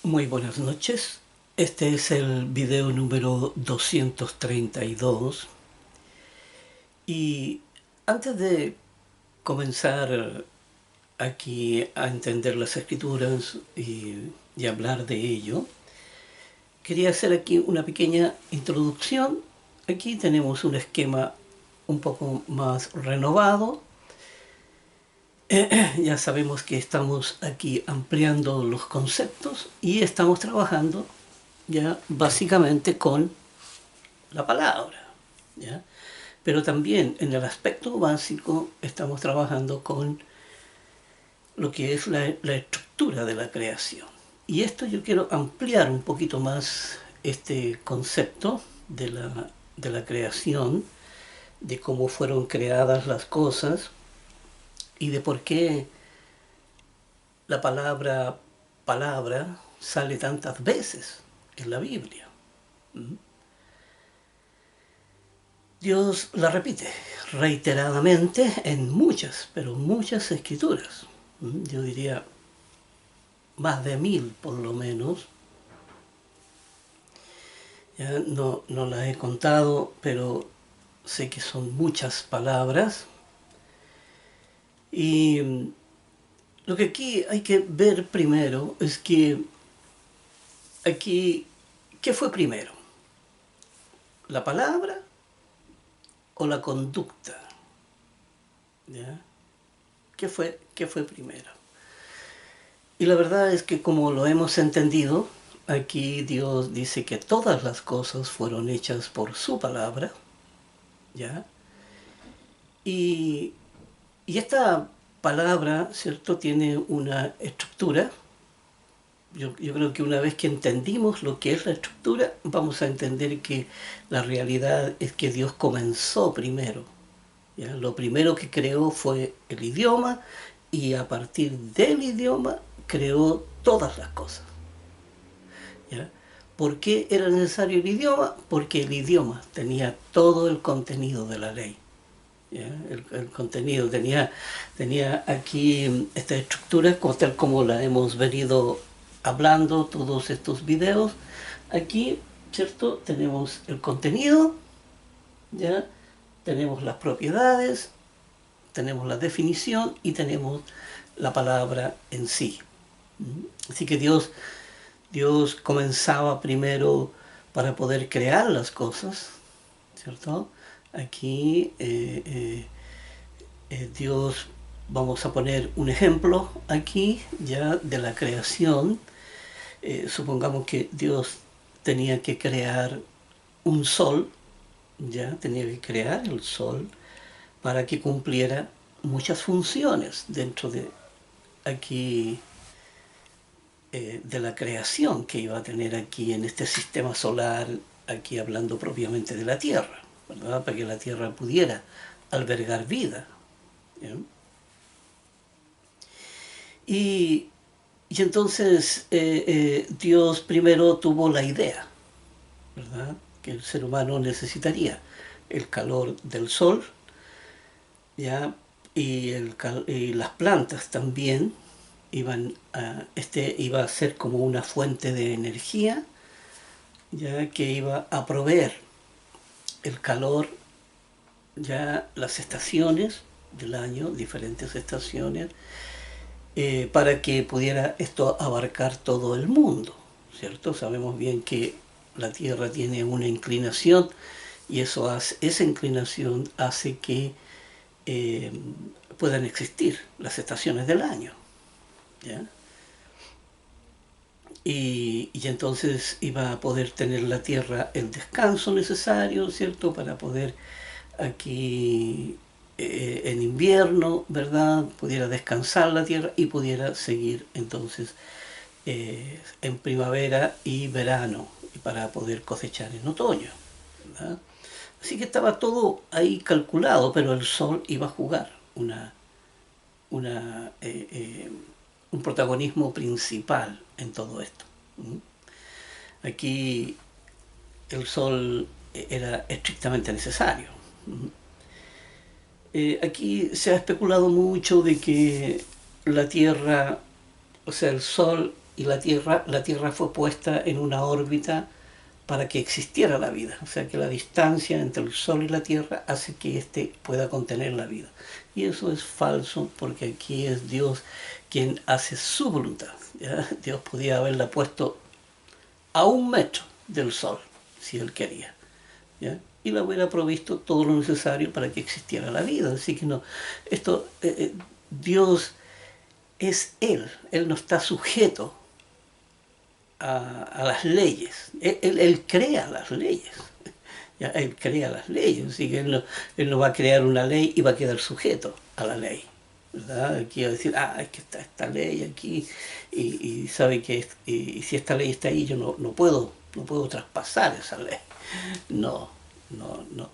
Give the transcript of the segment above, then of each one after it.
Muy buenas noches. Este es el video número 232 y antes de comenzar aquí a entender las escrituras y hablar de ello, quería hacer aquí una pequeña introducción. Aquí tenemos un esquema un poco más renovado. Ya sabemos que estamos aquí ampliando los conceptos y estamos trabajando ya básicamente con la palabra, ¿ya? Pero también en el aspecto básico estamos trabajando con lo que es la estructura de la creación. Y esto yo quiero ampliar un poquito más este concepto de la creación, de cómo fueron creadas las cosas y de por qué la palabra sale tantas veces en la Biblia. Dios la repite reiteradamente en muchas, pero muchas escrituras. Yo diría más de 1000 por lo menos. Ya no las he contado, pero sé que son muchas palabras. Y lo que aquí hay que ver primero es que aquí, ¿qué fue primero? ¿La palabra o la conducta? ¿Ya? ¿Qué fue primero? Y la verdad es que como lo hemos entendido, aquí Dios dice que todas las cosas fueron hechas por su palabra, ¿ya? Y esta palabra, ¿cierto?, tiene una estructura. Yo creo que una vez que entendimos lo que es la estructura, vamos a entender que la realidad es que Dios comenzó primero, ¿ya? Lo primero que creó fue el idioma y a partir del idioma creó todas las cosas, ¿ya? ¿Por qué era necesario el idioma? Porque el idioma tenía todo el contenido de la ley, ¿ya? El contenido tenía aquí esta estructura tal como la hemos venido hablando todos estos videos. Aquí, ¿cierto? Tenemos el contenido, ¿ya? Tenemos las propiedades, tenemos la definición y tenemos la palabra en sí. Así que Dios comenzaba primero para poder crear las cosas, ¿cierto? Aquí Dios, vamos a poner un ejemplo aquí ya de la creación. Supongamos que Dios tenía que crear un sol, ya tenía que crear el sol para que cumpliera muchas funciones dentro de aquí de la creación que iba a tener aquí en este sistema solar, aquí hablando propiamente de la Tierra, ¿verdad? Para que la Tierra pudiera albergar vida, ¿ya? Y entonces Dios primero tuvo la idea, ¿verdad?, que el ser humano necesitaría el calor del sol, ¿ya? Y las plantas también iba a ser como una fuente de energía, ya que iba a proveer el calor, ya las estaciones del año, diferentes estaciones, para que pudiera esto abarcar todo el mundo, ¿cierto? Sabemos bien que la Tierra tiene una inclinación y esa inclinación hace que puedan existir las estaciones del año, ¿ya? Y entonces iba a poder tener la Tierra el descanso necesario, ¿cierto?, para poder aquí en invierno, ¿verdad?, pudiera descansar la Tierra y pudiera seguir entonces en primavera y verano para poder cosechar en otoño, ¿verdad? Así que estaba todo ahí calculado, pero el sol iba a jugar un protagonismo principal en todo esto. Aquí el sol era estrictamente necesario. Aquí se ha especulado mucho de que la Tierra, o sea, el sol y la Tierra fue puesta en una órbita para que existiera la vida. O sea que la distancia entre el Sol y la Tierra hace que éste pueda contener la vida. Y eso es falso porque aquí es Dios quien hace su voluntad. ¿Ya? Dios podía haberla puesto a 1 metro del Sol, si Él quería. ¿Ya? Y la hubiera provisto todo lo necesario para que existiera la vida. Así que no, esto, Dios es Él no está sujeto a las leyes, él crea las leyes, ¿ya? Él crea las leyes, así que él no va a crear una ley y va a quedar sujeto a la ley. ¿Verdad? Aquí va a decir, es que está esta ley aquí, y sabe que y si esta ley está ahí, yo no puedo traspasar esa ley. No, no.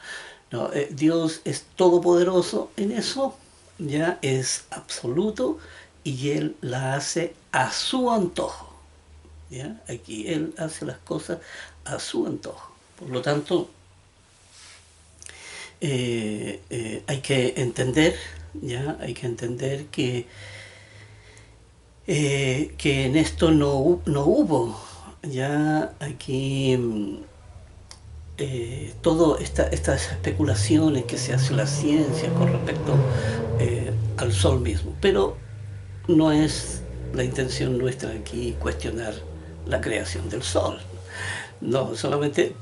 Dios es todopoderoso en eso, ya es absoluto, y Él la hace a su antojo. ¿Ya? Aquí Él hace las cosas a su antojo. Por lo tanto, hay que entender, ¿ya? Hay que entender que en esto no hubo, ya aquí todas estas especulaciones que se hace la ciencia con respecto al Sol mismo. Pero no es la intención nuestra aquí cuestionar la creación del Sol. No, solamente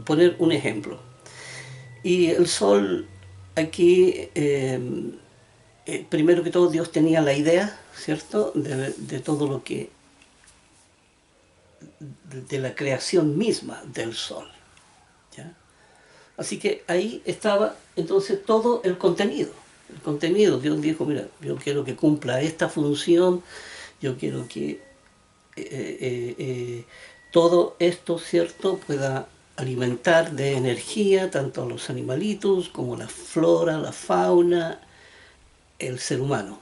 poner un ejemplo. Y el Sol aquí, primero que todo, Dios tenía la idea, ¿cierto?, de todo lo que, de la creación misma del Sol. ¿Ya? Así que ahí estaba entonces todo el contenido. El contenido, Dios dijo, mira, yo quiero que cumpla esta función, yo quiero que todo esto, ¿cierto?, pueda alimentar de energía tanto a los animalitos como la flora, la fauna, el ser humano.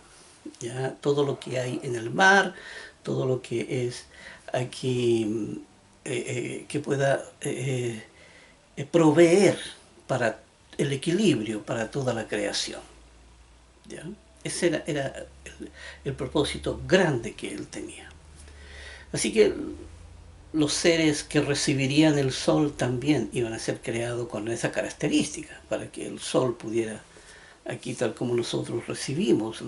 ¿Ya? Todo lo que hay en el mar, todo lo que es aquí que pueda proveer para el equilibrio, para toda la creación. ¿Ya? Ese era el propósito grande que él tenía. Así que los seres que recibirían el sol también iban a ser creados con esa característica, para que el sol pudiera, aquí tal como nosotros recibimos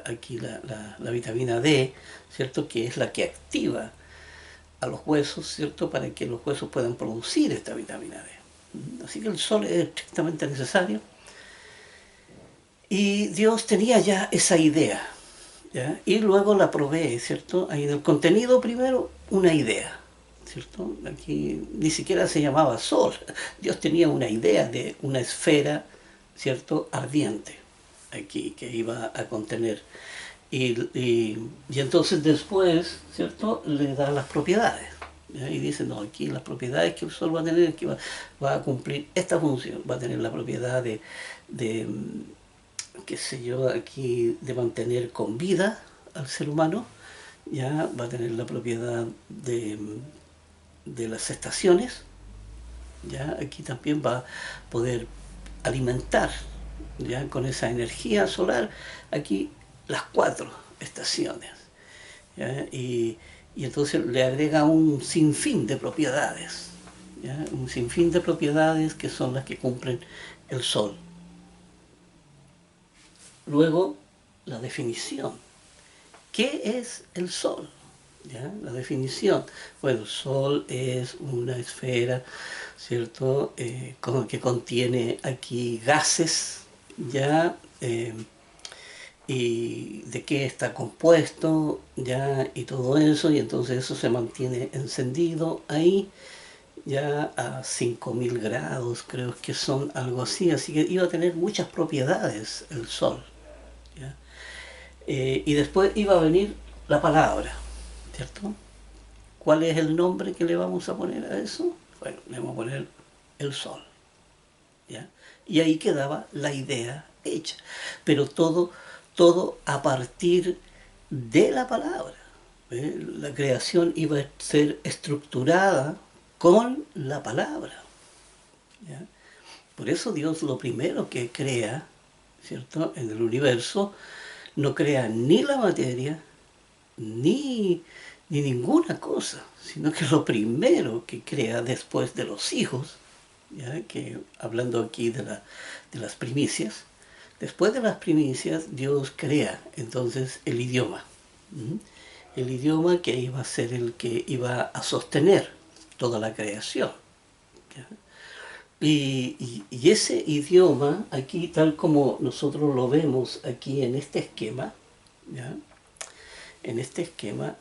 aquí la vitamina D, ¿cierto?, que es la que activa a los huesos, ¿cierto?, para que los huesos puedan producir esta vitamina D. Así que el sol es estrictamente necesario. Y Dios tenía ya esa idea, ¿ya? Y luego la provee, ¿cierto? Ahí del contenido primero, una idea, ¿cierto? Aquí ni siquiera se llamaba sol. Dios tenía una idea de una esfera, ¿cierto?, ardiente, aquí, que iba a contener. Y entonces después, ¿cierto?, le da las propiedades. ¿Ya? Y dice, no, aquí las propiedades que el sol va a tener, que va a cumplir esta función, va a tener la propiedad de qué sé yo, aquí de mantener con vida al ser humano, ya va a tener la propiedad de las estaciones, ya aquí también va a poder alimentar, ya con esa energía solar, aquí las 4 estaciones, ¿ya? Y entonces le agrega un sinfín de propiedades, ¿ya? Un sinfín de propiedades que son las que cumplen el sol. Luego, la definición. ¿Qué es el Sol? ¿Ya? La definición. Bueno, el Sol es una esfera, ¿cierto?, que contiene aquí gases, ¿ya? Y de qué está compuesto, ¿ya? Y todo eso, y entonces eso se mantiene encendido ahí, ya a 5000 grados, creo que son algo así que iba a tener muchas propiedades el Sol. ¿Ya? Y después iba a venir la palabra, ¿cierto? ¿Cuál es el nombre que le vamos a poner a eso? Bueno, le vamos a poner el sol, ¿ya? Y ahí quedaba la idea hecha, pero todo a partir de la palabra. La creación iba a ser estructurada con la palabra, ¿ya? Por eso Dios lo primero que crea, ¿cierto?, en el universo, no crea ni la materia ni, ni ninguna cosa, sino que lo primero que crea después de los hijos, ¿ya? Que hablando aquí de las primicias, después de las primicias Dios crea entonces el idioma. ¿Mm? El idioma que iba a ser el que iba a sostener toda la creación. ¿Ya? Y ese idioma, aquí tal como nosotros lo vemos aquí en este esquema, ¿ya? En este esquema,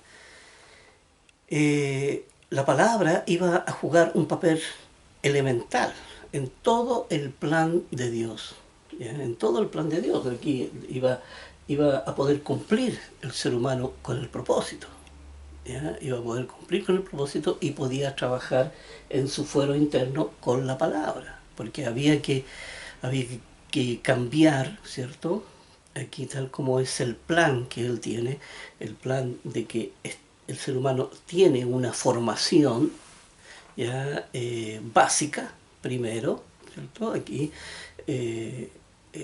la palabra iba a jugar un papel elemental en todo el plan de Dios. ¿Ya? En todo el plan de Dios, aquí iba a poder cumplir el ser humano con el propósito. ¿Ya? Iba a poder cumplir con el propósito y podía trabajar en su fuero interno con la palabra, porque había que cambiar, ¿cierto? Aquí tal como es el plan que él tiene, el plan de que el ser humano tiene una formación ya básica primero, ¿cierto? Aquí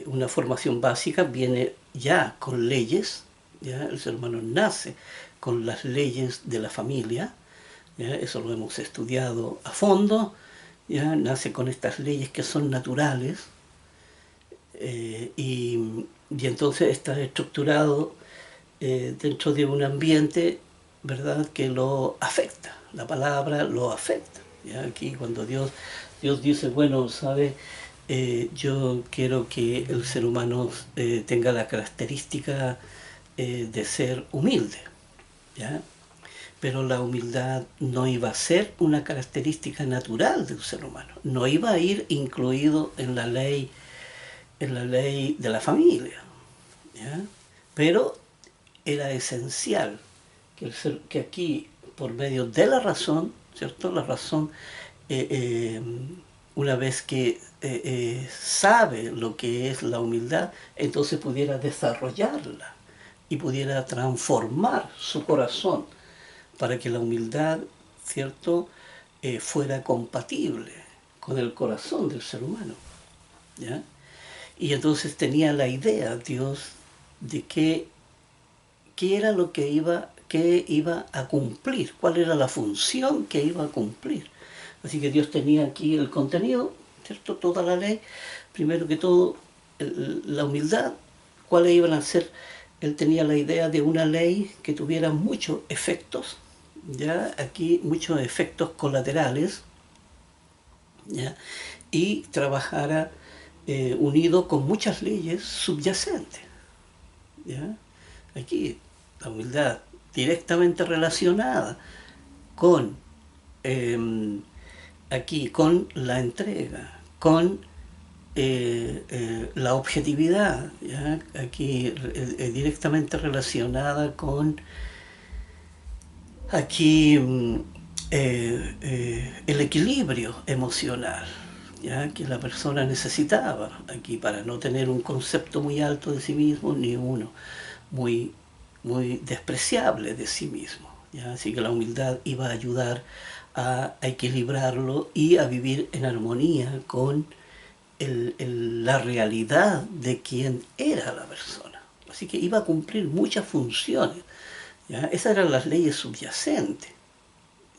una formación básica viene ya con leyes, ¿ya? El ser humano nace con las leyes de la familia, ¿ya? Eso lo hemos estudiado a fondo, ¿ya? Nace con estas leyes que son naturales, y entonces está estructurado dentro de un ambiente, ¿verdad?, que lo afecta, la palabra lo afecta. ¿Ya? Aquí cuando Dios dice, bueno, ¿sabe? Yo quiero que el ser humano tenga la característica de ser humilde, ¿ya? Pero la humildad no iba a ser una característica natural del ser humano, no iba a ir incluido en la ley de la familia, ¿ya? Pero era esencial que aquí, por medio de la razón, ¿cierto? La razón, eh, eh, una vez que sabe lo que es la humildad, entonces pudiera desarrollarla y pudiera transformar su corazón para que la humildad, ¿cierto?, fuera compatible con el corazón del ser humano, ¿ya? Y entonces tenía la idea Dios de qué era lo que iba a cumplir, cuál era la función que iba a cumplir. Así que Dios tenía aquí el contenido, ¿cierto? Toda la ley, primero que todo, la humildad, cuáles iban a ser. Él tenía la idea de una ley que tuviera muchos efectos, ya aquí muchos efectos colaterales, ¿ya? Y trabajara unido con muchas leyes subyacentes, ¿ya? Aquí la humildad directamente relacionada con aquí con la entrega, con la objetividad, ¿ya? Aquí directamente relacionada con aquí el equilibrio emocional, ¿ya? Que la persona necesitaba aquí para no tener un concepto muy alto de sí mismo ni uno muy, muy despreciable de sí mismo, ¿ya? Así que la humildad iba a ayudar a equilibrarlo y a vivir en armonía con la realidad de quién era la persona. Así que iba a cumplir muchas funciones, ¿ya? Esas eran las leyes subyacentes,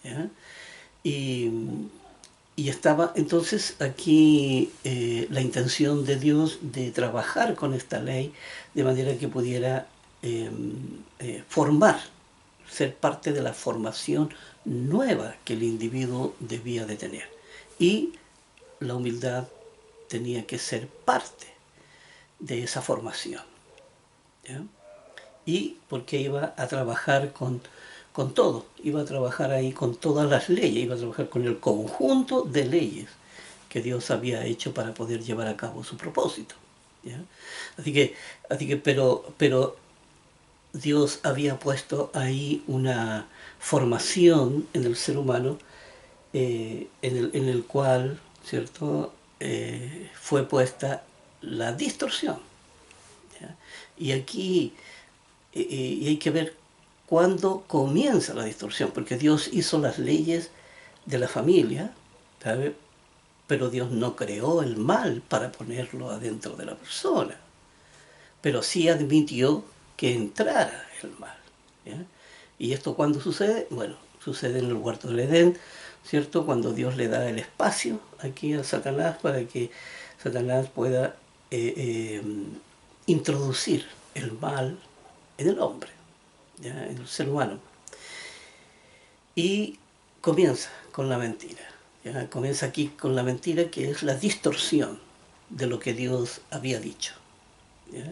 ¿ya? Y, y estaba entonces aquí la intención de Dios de trabajar con esta ley de manera que pudiera formar, ser parte de la formación nueva que el individuo debía de tener. Y la humildad tenía que ser parte de esa formación, ¿ya? Y porque iba a trabajar con todo, iba a trabajar ahí con todas las leyes, iba a trabajar con el conjunto de leyes que Dios había hecho para poder llevar a cabo su propósito, ¿ya? Así que pero Dios había puesto ahí una formación en el ser humano en el cual, ¿cierto?, fue puesta la distorsión, ¿ya? Y aquí y hay que ver cuándo comienza la distorsión, porque Dios hizo las leyes de la familia, ¿sabe? Pero Dios no creó el mal para ponerlo adentro de la persona, pero sí admitió que entrara el mal, ¿ya? ¿Y esto cuándo sucede? Bueno, sucede en el huerto del Edén, ¿cierto? Cuando Dios le da el espacio aquí a Satanás para que Satanás pueda eh, eh, introducir el mal en el hombre, ¿ya? En el ser humano. Y comienza con la mentira. ¿Ya? Comienza aquí con la mentira, que es la distorsión de lo que Dios había dicho. ¿Ya?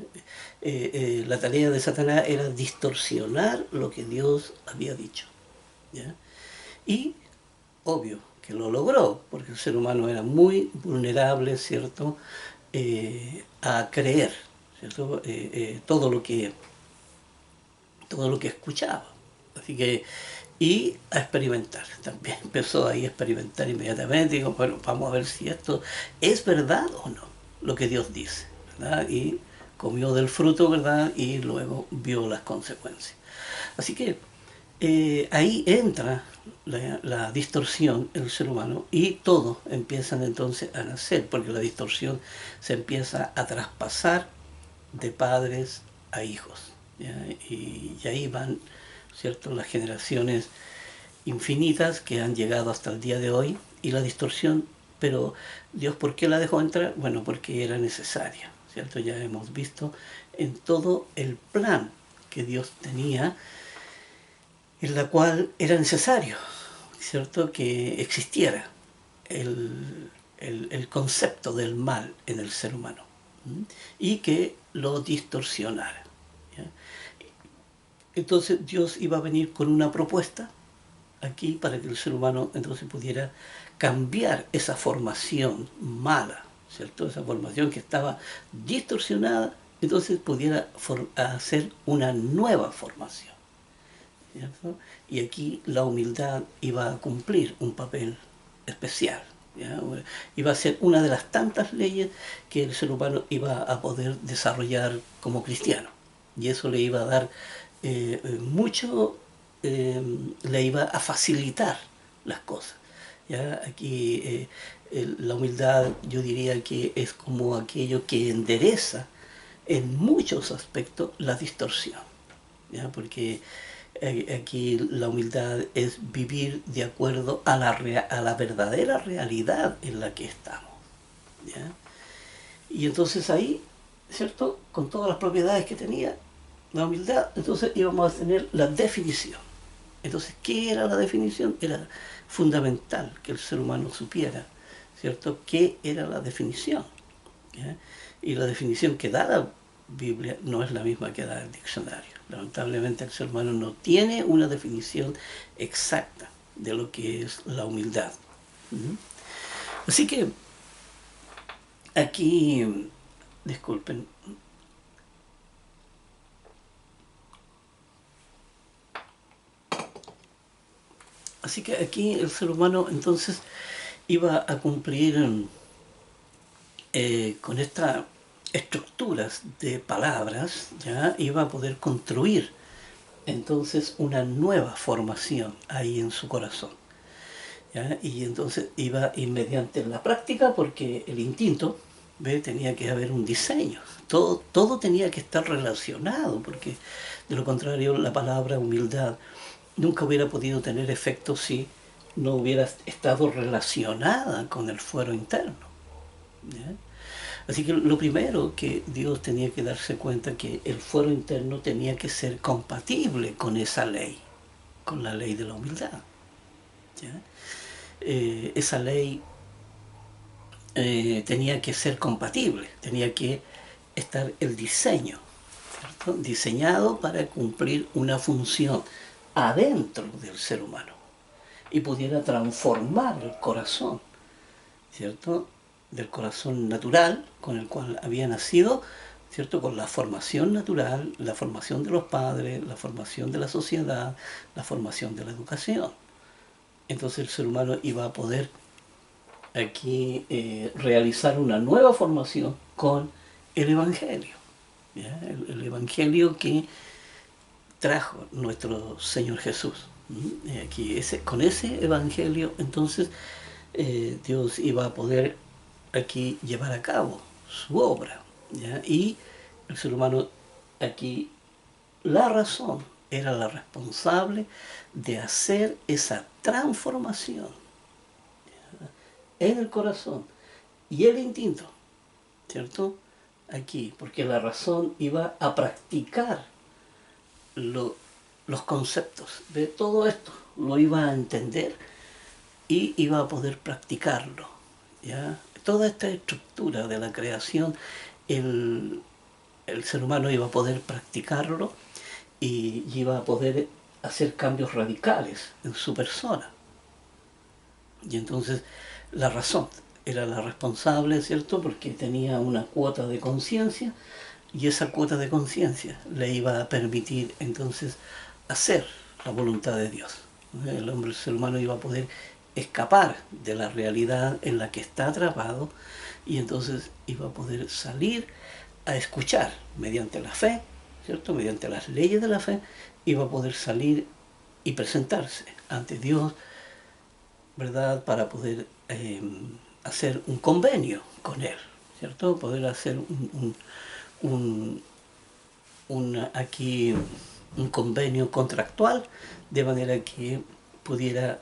La tarea de Satanás era distorsionar lo que Dios había dicho. ¿Ya? Y obvio que lo logró, porque el ser humano era muy vulnerable, ¿cierto? A creer, ¿cierto? Todo lo que escuchaba. Así que, y a experimentar. También empezó ahí a experimentar inmediatamente. Digo, bueno, vamos a ver si esto es verdad o no, lo que Dios dice, ¿verdad? Y comió del fruto, ¿verdad? Y luego vio las consecuencias. Así que ahí entra la distorsión en el ser humano y todos empiezan entonces a nacer, porque la distorsión se empieza a traspasar de padres a hijos. ¿Ya? Y ahí van, ¿cierto?, las generaciones infinitas que han llegado hasta el día de hoy y la distorsión, pero Dios, ¿por qué la dejó entrar? Bueno, porque era necesaria, ¿cierto? Ya hemos visto en todo el plan que Dios tenía, en la cual era necesario, ¿cierto?, que existiera el concepto del mal en el ser humano, ¿m? Y que lo distorsionara. ¿Ya? Entonces Dios iba a venir con una propuesta aquí para que el ser humano entonces pudiera cambiar esa formación mala, ¿cierto? Esa formación que estaba distorsionada, entonces pudiera hacer una nueva formación, ¿cierto? Y aquí la humildad iba a cumplir un papel especial, ¿ya? Iba a ser una de las tantas leyes que el ser humano iba a poder desarrollar como cristiano. Y eso le iba a dar mucho, le iba a facilitar las cosas. ¿Ya? Aquí la humildad, yo diría que es como aquello que endereza en muchos aspectos la distorsión, ¿ya? Porque aquí la humildad es vivir de acuerdo a la verdadera realidad en la que estamos, ¿ya? Y entonces ahí, ¿cierto?, con todas las propiedades que tenía la humildad, entonces íbamos a tener la definición. Entonces, ¿qué era la definición? Era fundamental que el ser humano supiera, ¿cierto?, qué era la definición, ¿ya? Y la definición que da la Biblia no es la misma que da el diccionario. Lamentablemente el ser humano no tiene una definición exacta de lo que es la humildad. ¿Mm? Así que aquí, disculpen, así que aquí el ser humano entonces iba a cumplir con estas estructuras de palabras, ya iba a poder construir entonces una nueva formación ahí en su corazón, ¿ya? Y entonces iba a ir mediante la práctica, porque el instinto, ¿ve?, tenía que haber un diseño, todo tenía que estar relacionado, porque de lo contrario la palabra humildad nunca hubiera podido tener efecto si no hubiera estado relacionada con el fuero interno, ¿ya? Así que lo primero que Dios tenía que darse cuenta, que el fuero interno tenía que ser compatible con esa ley, con la ley de la humildad, ¿ya? Esa ley tenía que ser compatible, tenía que estar el diseño, ¿cierto?, diseñado para cumplir una función adentro del ser humano y pudiera transformar el corazón, ¿cierto?, del corazón natural con el cual había nacido, ¿cierto?, con la formación natural, la formación de los padres, la formación de la sociedad, la formación de la educación. Entonces el ser humano iba a poder aquí realizar una nueva formación con el Evangelio, ¿ya? El Evangelio que trajo nuestro Señor Jesús. Aquí con ese Evangelio entonces Dios iba a poder aquí llevar a cabo su obra, ¿ya? Y el ser humano aquí, la razón era la responsable de hacer esa transformación en el corazón y el instinto, ¿cierto? Aquí, porque la razón iba a practicar lo, los conceptos de todo esto, lo iba a entender y iba a poder practicarlo, ¿ya? Toda esta estructura de la creación, el ser humano iba a poder practicarlo y iba a poder hacer cambios radicales en su persona. Y entonces la razón era la responsable, ¿cierto? Porque tenía una cuota de conciencia y esa cuota de conciencia le iba a permitir entonces hacer la voluntad de Dios. El hombre, el ser humano iba a poder escapar de la realidad en la que está atrapado y entonces iba a poder salir a escuchar mediante la fe, ¿cierto? Mediante las leyes de la fe, iba a poder salir y presentarse ante Dios, ¿verdad? Para poder hacer un convenio con Él, ¿cierto? Poder hacer un, aquí un convenio contractual, de manera que pudiera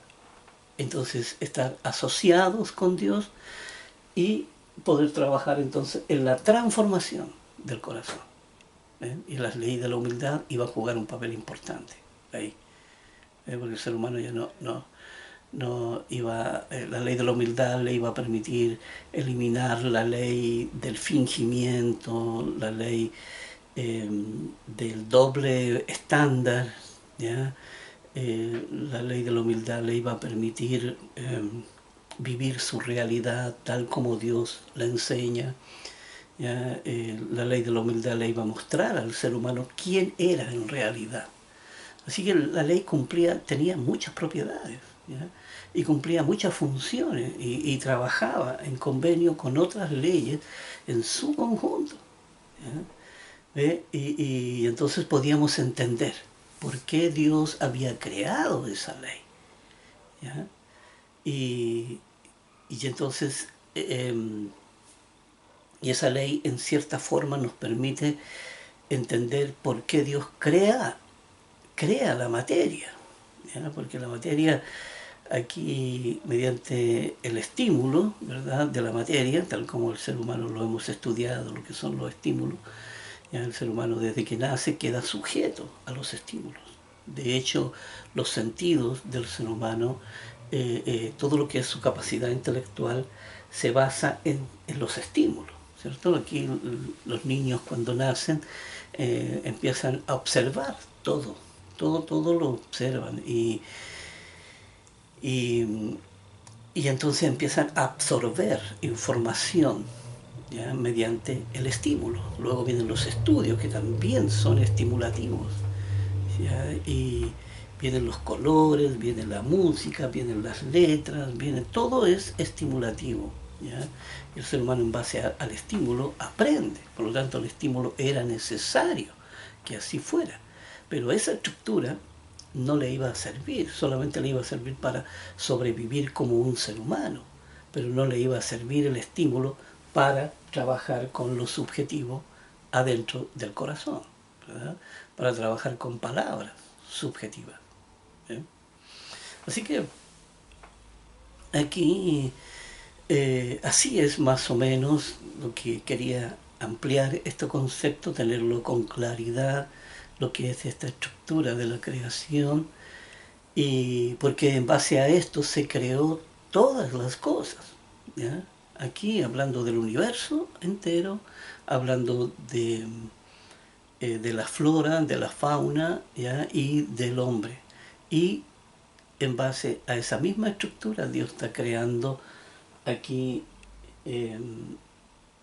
entonces estar asociados con Dios y poder trabajar entonces en la transformación del corazón. Y las leyes de la humildad iban a jugar un papel importante ahí, porque el ser humano ya no iba, la ley de la humildad le iba a permitir eliminar la ley del fingimiento, la ley del doble estándar, ¿ya? La ley de la humildad le iba a permitir vivir su realidad tal como Dios la enseña. ¿Ya? La ley de la humildad le iba a mostrar al ser humano quién era en realidad. Así que la ley tenía muchas propiedades, ¿ya? Y cumplía muchas funciones y trabajaba en convenio con otras leyes en su conjunto, ¿ya? Y entonces podíamos entender por qué Dios había creado esa ley, ¿ya? Y, y entonces, y esa ley en cierta forma nos permite entender por qué Dios crea la materia, ¿ya? Porque la materia aquí, mediante el estímulo, ¿verdad?, de la materia, tal como el ser humano lo hemos estudiado, lo que son los estímulos, ¿ya? El ser humano desde que nace queda sujeto a los estímulos. De hecho, los sentidos del ser humano, todo lo que es su capacidad intelectual, se basa en los estímulos, ¿cierto? Aquí los niños cuando nacen empiezan a observar todo lo observan y, y entonces empiezan a absorber información, ¿ya?, mediante el estímulo. Luego vienen los estudios que también son estimulativos, ¿ya? Y vienen los colores, viene la música, vienen las letras, todo es estimulativo, ¿ya? Y el ser humano en base al estímulo aprende, por lo tanto el estímulo era necesario que así fuera. Pero esa estructura no le iba a servir, solamente le iba a servir para sobrevivir como un ser humano, pero no le iba a servir el estímulo para trabajar con lo subjetivo adentro del corazón, ¿verdad? Para trabajar con palabras subjetivas, ¿eh? Así que aquí así es más o menos lo que quería ampliar este concepto, tenerlo con claridad, lo que es esta estructura de la creación, y porque en base a esto se creó todas las cosas, ¿ya? Aquí hablando del universo entero, hablando de la flora, de la fauna, ¿ya?, y del hombre. Y en base a esa misma estructura Dios está creando aquí eh,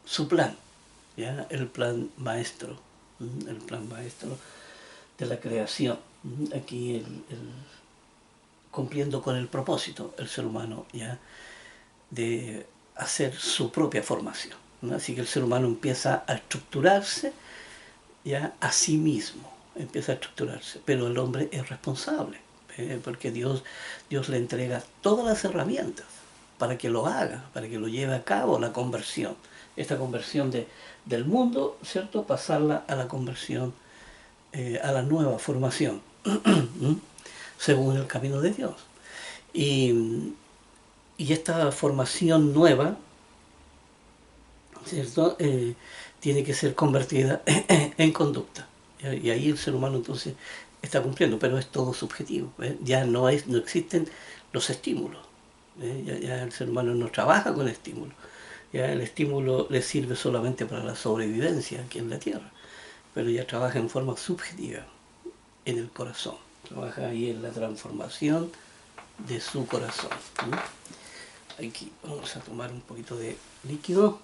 su plan, ¿ya?, el plan maestro, el plan maestro de la creación. Aquí cumpliendo con el propósito, el ser humano, ¿ya?, de hacer su propia formación, ¿no? Así que el ser humano empieza a estructurarse, ¿ya?, a sí mismo, empieza a estructurarse, pero el hombre es responsable, porque Dios le entrega todas las herramientas para que lo haga, para que lo lleve a cabo la conversión, esta conversión del mundo, ¿cierto?, pasarla a la conversión, a la nueva formación, según el camino de Dios. Y, y esta formación nueva, ¿cierto? Tiene que ser convertida en conducta. Y ahí el ser humano entonces está cumpliendo, pero es todo subjetivo. Ya no existen los estímulos. Ya el ser humano no trabaja con estímulos. Ya el estímulo le sirve solamente para la sobrevivencia aquí en la Tierra, pero ya trabaja en forma subjetiva, en el corazón. Trabaja ahí en la transformación de su corazón. Aquí vamos a tomar un poquito de líquido.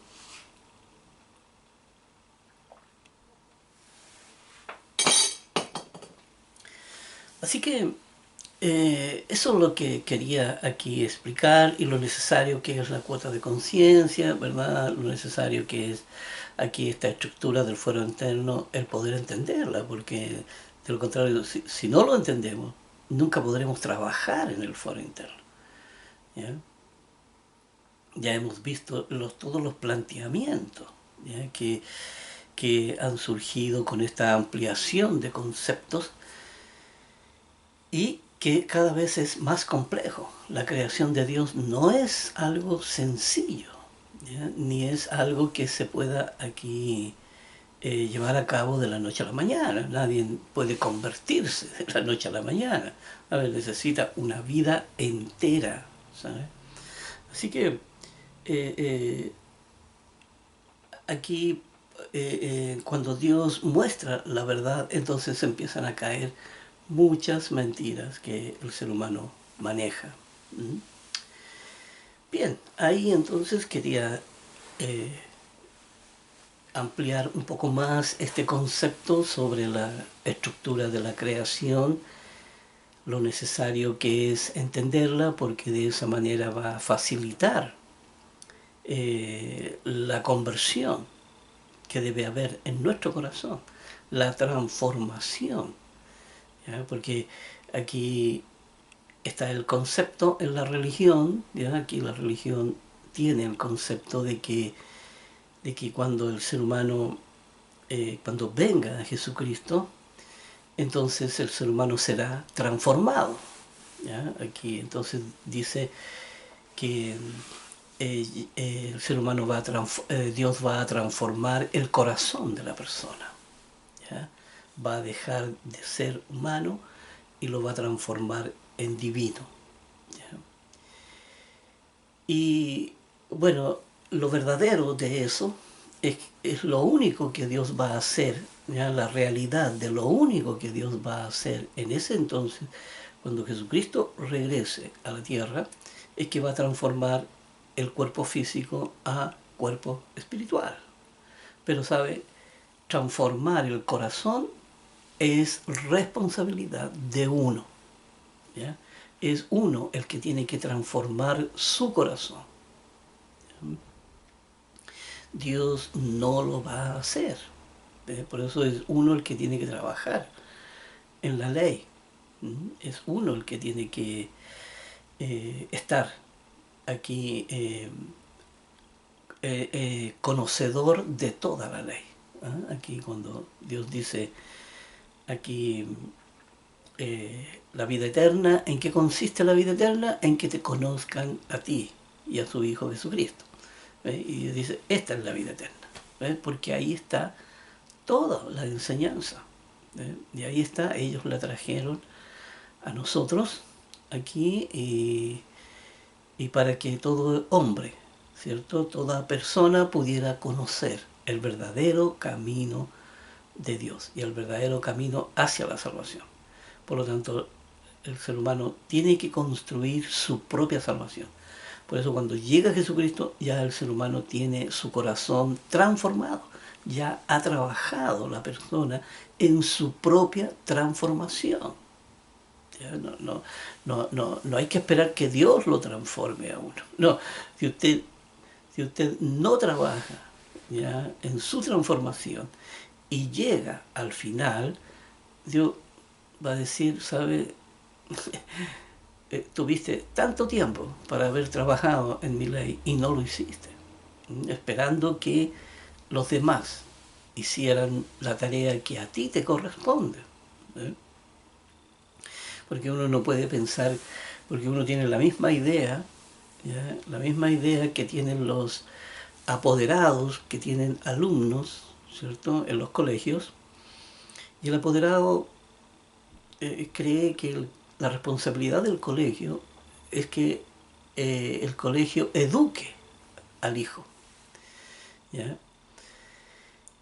Así que eso es lo que quería aquí explicar, y lo necesario que es la cuota de conciencia, ¿verdad? Lo necesario que es aquí esta estructura del fuero interno, el poder entenderla, porque de lo contrario, si no lo entendemos, nunca podremos trabajar en el fuero interno. ¿Ya? Ya hemos visto todos los planteamientos, ¿ya? Que han surgido con esta ampliación de conceptos, y que cada vez es más complejo. La creación de Dios no es algo sencillo, ¿ya? Ni es algo que se pueda aquí llevar a cabo de la noche a la mañana. Nadie puede convertirse de la noche a la mañana. A ver, necesita una vida entera, ¿sabes? Así que aquí cuando Dios muestra la verdad, entonces empiezan a caer muchas mentiras que el ser humano maneja. Bien, ahí entonces quería eh, ampliar un poco más este concepto sobre la estructura de la creación, lo necesario que es entenderla, porque de esa manera va a facilitar la conversión que debe haber en nuestro corazón, la transformación, ¿ya? Porque aquí está el concepto en la religión, ¿ya? Aquí la religión tiene el concepto de que cuando el ser humano, cuando venga a Jesucristo, entonces el ser humano será transformado, ¿ya? Aquí entonces dice que el ser humano Dios va a transformar el corazón de la persona, ¿ya? Va a dejar de ser humano y lo va a transformar en divino, ¿ya? Y bueno, lo verdadero de eso es lo único que Dios va a hacer, ¿ya? La realidad de lo único que Dios va a hacer en ese entonces, cuando Jesucristo regrese a la tierra, es que va a transformar el cuerpo físico a cuerpo espiritual. Pero sabe, transformar el corazón es responsabilidad de uno, ¿ya? Es uno el que tiene que transformar su corazón. Dios no lo va a hacer. Por eso es uno el que tiene que trabajar en la ley. Es uno el que tiene que estar aquí conocedor de toda la ley. Aquí cuando Dios dice aquí la vida eterna, ¿en qué consiste la vida eterna? En que te conozcan a ti y a su Hijo Jesucristo. Y Dios dice, esta es la vida eterna, porque ahí está toda la enseñanza. Y ahí está, ellos la trajeron a nosotros aquí, y para que todo hombre, ¿cierto? Toda persona pudiera conocer el verdadero camino de Dios y el verdadero camino hacia la salvación. Por lo tanto, el ser humano tiene que construir su propia salvación. Por eso cuando llega Jesucristo, ya el ser humano tiene su corazón transformado. Ya ha trabajado la persona en su propia transformación. ¿Ya? No hay que esperar que Dios lo transforme a uno. No, si usted no trabaja, ¿ya?, en su transformación y llega al final, Dios va a decir, ¿sabe? Tuviste tanto tiempo para haber trabajado en mi ley y no lo hiciste, esperando que los demás hicieran la tarea que a ti te corresponde, ¿eh? porque uno no puede pensar, porque uno tiene la misma idea, ¿ya? La misma idea que tienen los apoderados, que tienen alumnos, ¿cierto?, en los colegios, y el apoderado cree que la responsabilidad del colegio es que el colegio eduque al hijo, ¿ya?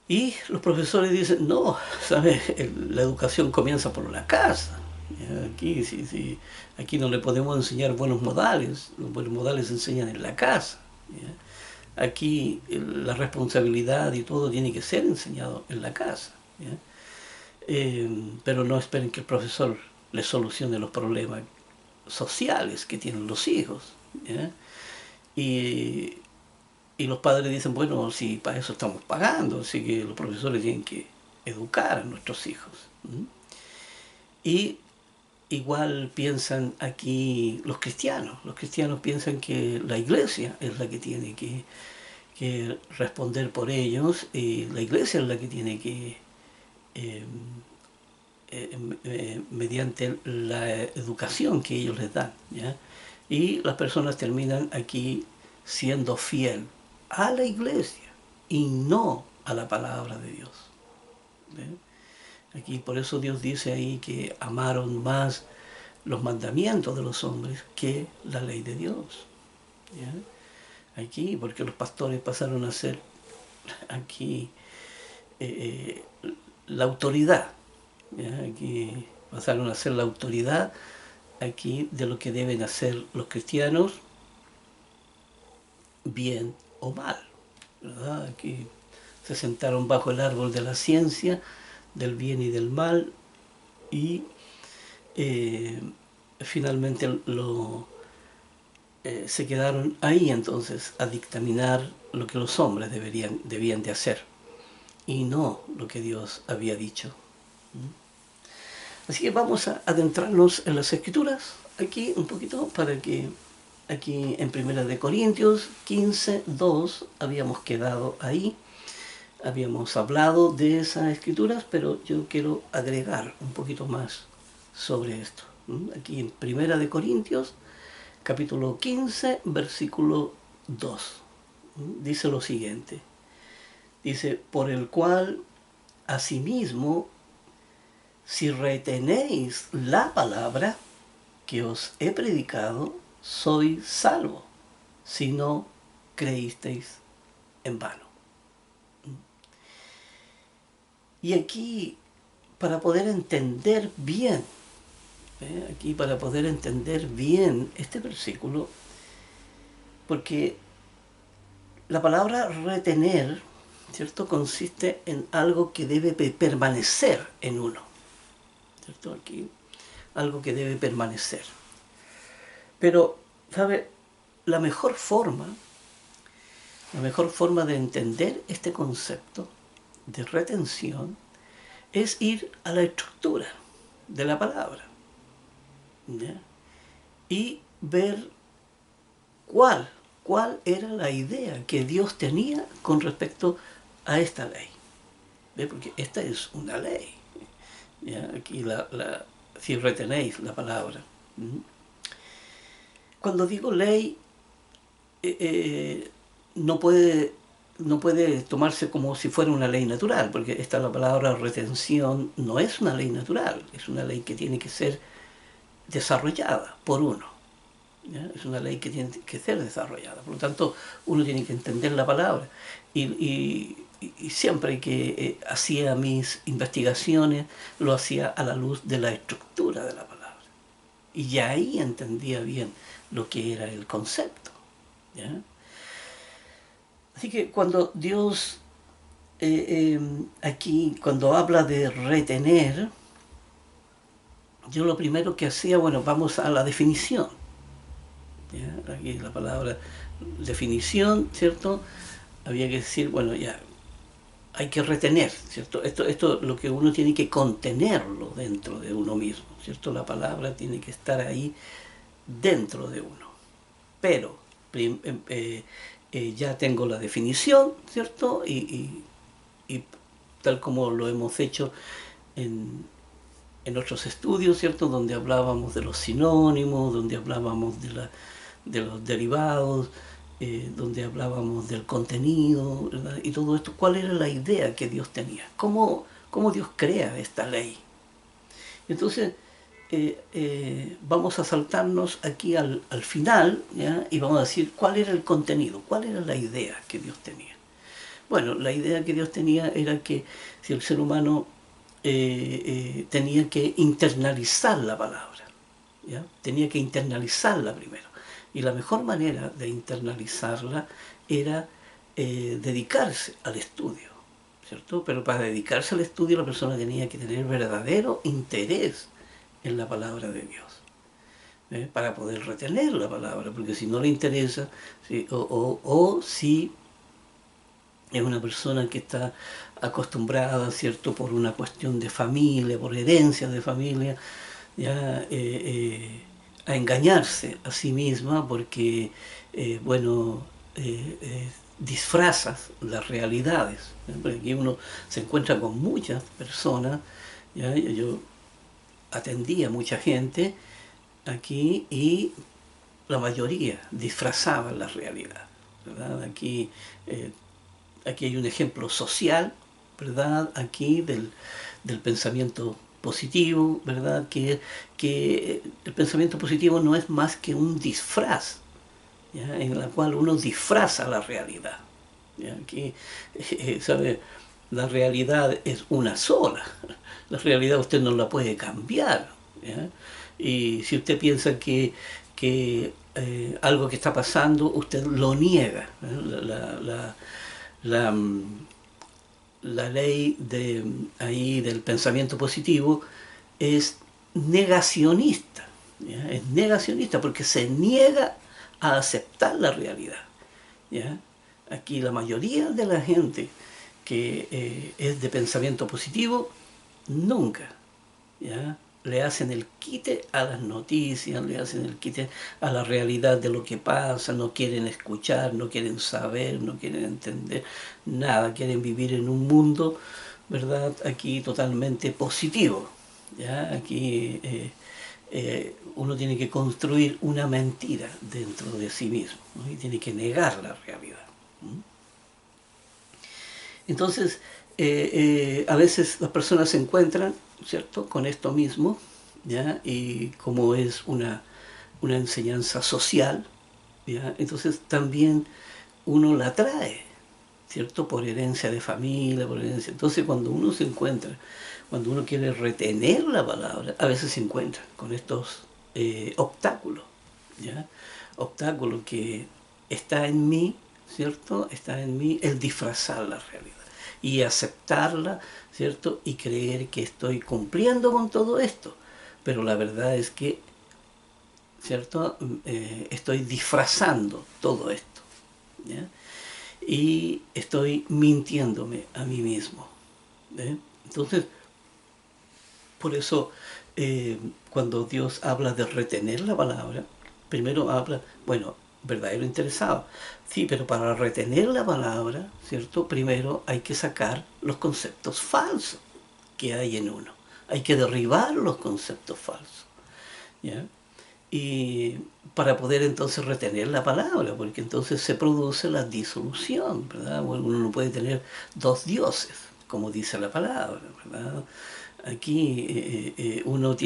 Y los profesores dicen, no, ¿sabes? La educación comienza por la casa. ¿Ya? Aquí, aquí no le podemos enseñar buenos modales, los buenos modales se enseñan en la casa. ¿Ya? Aquí la responsabilidad y todo tiene que ser enseñado en la casa. ¿Ya? Pero no esperen que el profesor les solucione los problemas sociales que tienen los hijos. ¿Ya? Y, y los padres dicen, bueno, si para eso estamos pagando, así que los profesores tienen que educar a nuestros hijos. Y igual piensan aquí los cristianos piensan que la iglesia es la que tiene que responder por ellos, y la iglesia es la que tiene que, eh, mediante la educación que ellos les dan, ¿ya? Y las personas terminan aquí siendo fiel a la iglesia y no a la palabra de Dios. ¿Ve? Aquí por eso Dios dice ahí que amaron más los mandamientos de los hombres que la ley de Dios. ¿Ya? Aquí, porque los pastores pasaron a ser aquí la autoridad. ¿Ya? Aquí pasaron a ser la autoridad aquí de lo que deben hacer los cristianos, bien o mal, ¿verdad? Aquí se sentaron bajo el árbol de la ciencia, del bien y del mal, y finalmente se quedaron ahí entonces a dictaminar lo que los hombres debían de hacer, y no lo que Dios había dicho. Así que vamos a adentrarnos en las Escrituras aquí un poquito, para que aquí en 1 Corintios 15:2 habíamos quedado ahí, habíamos hablado de esas Escrituras, pero yo quiero agregar un poquito más sobre esto. Aquí en 1 Corintios capítulo 15, versículo 2, dice lo siguiente, dice, por el cual asimismo, si retenéis la palabra que os he predicado, sois salvo, si no creísteis en vano. Y aquí, para poder entender bien, aquí para poder entender bien este versículo, porque la palabra retener, ¿cierto?, consiste en algo que debe permanecer en uno, ¿cierto? Aquí, algo que debe permanecer. Pero, ¿sabe? La mejor forma de entender este concepto de retención es ir a la estructura de la palabra, ¿ya? Y ver cuál era la idea que Dios tenía con respecto a esta ley. ¿Ve? Porque esta es una ley, ¿ya? Aquí si retenéis la palabra. Cuando digo ley, no puede tomarse como si fuera una ley natural, porque la palabra retención no es una ley natural, es una ley que tiene que ser desarrollada por uno, ¿ya? Es una ley que tiene que ser desarrollada, por lo tanto uno tiene que entender la palabra, y siempre que hacía mis investigaciones lo hacía a la luz de la estructura de la palabra, y ya ahí entendía bien lo que era el concepto, ¿ya? Así que cuando Dios aquí, cuando habla de retener, yo lo primero que hacía, bueno, vamos a la definición, ¿ya? Aquí la palabra definición, ¿cierto? Había que decir, bueno, ya, hay que retener, ¿cierto? Esto lo que uno tiene que contenerlo dentro de uno mismo, ¿cierto? La palabra tiene que estar ahí dentro de uno. Pero ya tengo la definición, ¿cierto? Y tal como lo hemos hecho en en otros estudios, ¿cierto? Donde hablábamos de los sinónimos, donde hablábamos de los derivados, donde hablábamos del contenido, ¿verdad? Y todo esto, ¿cuál era la idea que Dios tenía? ¿Cómo Dios crea esta ley? Entonces, vamos a saltarnos aquí al final, ¿ya? Y vamos a decir cuál era el contenido, cuál era la idea que Dios tenía. Bueno, la idea que Dios tenía era que si el ser humano tenía que internalizar la palabra, ¿ya? Tenía que internalizarla primero. Y la mejor manera de internalizarla era dedicarse al estudio, ¿cierto? Pero para dedicarse al estudio la persona tenía que tener verdadero interés en la palabra de Dios, para poder retener la palabra, porque si no le interesa, ¿sí? O si es una persona que está acostumbrada, ¿cierto?, por una cuestión de familia, por herencia de familia, ya a engañarse a sí misma porque, bueno, disfrazas las realidades. Porque aquí uno se encuentra con muchas personas, ¿ya? Yo atendí a mucha gente aquí y la mayoría disfrazaban la realidad, ¿verdad? Aquí hay un ejemplo social, ¿verdad? Aquí del pensamiento positivo, ¿verdad? Que el pensamiento positivo no es más que un disfraz, ¿ya? En la cual uno disfraza la realidad. ¿Ya? Aquí, ¿sabe? La realidad es una sola. La realidad usted no la puede cambiar, ¿ya? Y si usted piensa que algo que está pasando, usted lo niega, ¿eh? La, la ley ahí del pensamiento positivo es negacionista, ¿ya? Es negacionista porque se niega a aceptar la realidad, ¿ya? Aquí la mayoría de la gente que es de pensamiento positivo nunca, ¿ya? Le hacen el quite a las noticias, le hacen el quite a la realidad de lo que pasa, no quieren escuchar, no quieren saber, no quieren entender nada, quieren vivir en un mundo, ¿verdad? Aquí totalmente positivo, ¿ya? Aquí uno tiene que construir una mentira dentro de sí mismo, ¿no? Y tiene que negar la realidad. Entonces, a veces las personas se encuentran, ¿cierto?, con esto mismo, ¿ya? Y como es una enseñanza social, ¿ya? Entonces también uno la trae, ¿cierto?, por herencia de familia, por herencia. Entonces cuando uno se encuentra, cuando uno quiere retener la palabra, a veces se encuentra con estos obstáculos, ¿ya? Obstáculos que está en mí, ¿cierto? Está en mí el disfrazar la realidad y aceptarla, ¿cierto? Y creer que estoy cumpliendo con todo esto. Pero la verdad es que, ¿cierto? Estoy disfrazando todo esto, ¿ya? Y estoy mintiéndome a mí mismo, ¿eh? Entonces, por eso, cuando Dios habla de retener la palabra, primero habla, bueno, verdadero interesado. Sí, pero para retener la palabra, ¿cierto? Primero hay que sacar los conceptos falsos que hay en uno. Hay que derribar los conceptos falsos, ¿ya? Y para poder entonces retener la palabra, porque entonces se produce la disolución, ¿verdad? Bueno, uno no puede tener dos dioses, como dice la palabra, ¿verdad? Aquí uno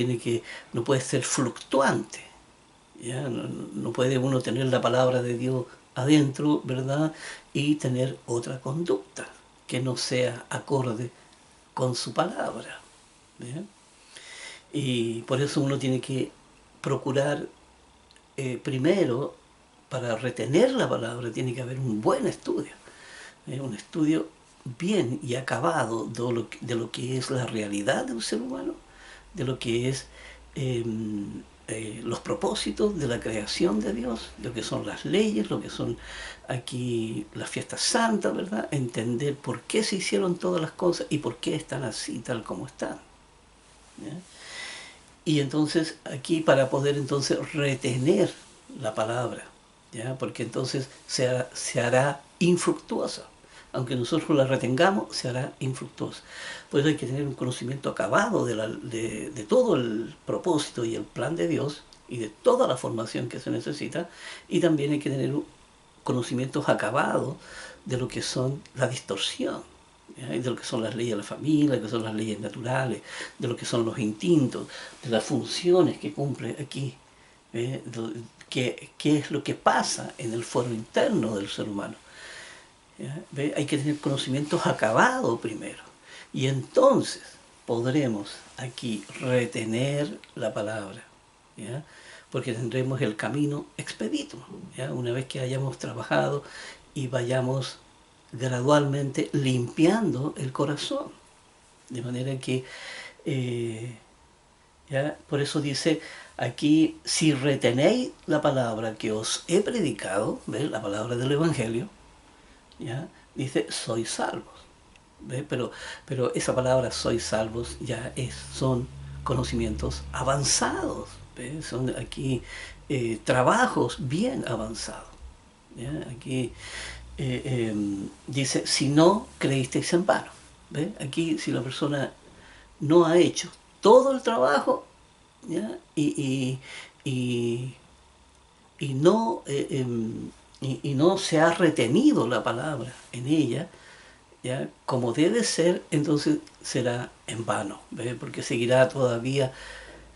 no puede ser fluctuante, ¿ya? No puede uno tener la palabra de Dios adentro, ¿verdad? Y tener otra conducta que no sea acorde con su palabra, ¿ya? Y por eso uno tiene que procurar primero, para retener la palabra, tiene que haber un buen estudio, un estudio bien y acabado de lo que es la realidad del ser humano, de lo que es eh, los propósitos de la creación de Dios, lo que son las leyes, lo que son aquí las fiestas santas, ¿verdad? Entender por qué se hicieron todas las cosas y por qué están así, tal como están, ¿ya? Y entonces aquí para poder entonces retener la palabra, ¿ya? Porque entonces se hará infructuosa. Aunque nosotros la retengamos, se hará infructuosa. Por eso hay que tener un conocimiento acabado de todo el propósito y el plan de Dios y de toda la formación que se necesita, y también hay que tener conocimientos acabados de lo que son la distorsión, ¿ya? Y de lo que son las leyes de la familia, de lo que son las leyes naturales, de lo que son los instintos, de las funciones que cumple aquí, qué es lo que pasa en el foro interno del ser humano. ¿Ya? ¿Ve? Hay que tener conocimientos acabados primero, y entonces podremos aquí retener la palabra, ¿ya? Porque tendremos el camino expedito, ¿ya? Una vez que hayamos trabajado y vayamos gradualmente limpiando el corazón, de manera que ¿ya? Por eso dice aquí, si retenéis la palabra que os he predicado, ¿ves? La palabra del Evangelio, ¿ya? Dice, sois salvos. ¿Ves? Pero esa palabra sois salvos ya son conocimientos avanzados, ¿ves? Son aquí trabajos bien avanzados, ¿ya? Aquí dice, si no creísteis en vano. ¿Ves? Aquí si la persona no ha hecho todo el trabajo, ¿ya? Y no, y no se ha retenido la palabra en ella, ¿ya? Como debe ser, entonces será en vano, ¿ves? Porque seguirá todavía